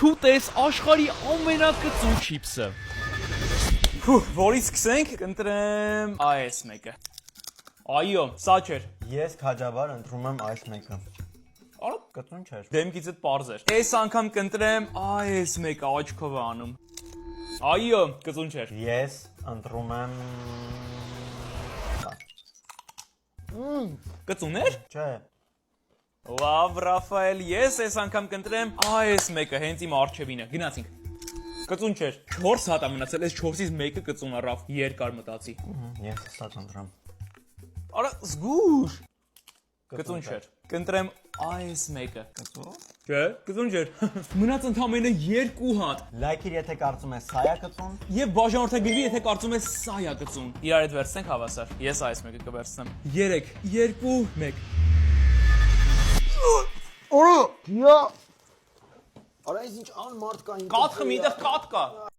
Չուտես աշխարհի ամենակծուն չիփսը։ Որից սկսենք, կընտրեմ այս մեկը։ Այո, սա չէր։ Ես քաջաբար ընտրում եմ այս մեկը։ Արա, Կծուն չէր։ դեմքիցդ պարզ էր։ Այս անգամ կընտրեմ այս մեկը, աչքով է անում։ Այո, կծուն չէր։ Ես ընտրում եմ Կծուներ։ Չէ։ Լավ, Ռաֆայել, ես այս անգամ կընտրեմ այս մեկը, հենց իմ արջևինը։ Գնացինք։ Կծուն չէր։ 4 հատ է մնացել, այս 4-ից մեկը կծուն է, Ռաֆ։ Երկար մտածի։ Ես սա կընտրեմ։ Արա, զգուշ։ Կծուն չէր։ Կընտրեմ այս մեկը։ Կծուն։ Չէ, կծուն չէր։ Մնաց ընդամենը 2 հատ։ Լայքիր, եթե կարծում ես սա է կծուն։ Եվ բաժանորդագրվի, եթե կարծում ես սա է կծուն։ Իրար հետ վերցնենք հավասար։ Ես այս մեկը կվերցնեմ։ 3, 2, 1։ Օրո, յա։ Արա, ինչ անմարդ կա ինքը։ Կաթ խմի, այդտեղ կաթ կա։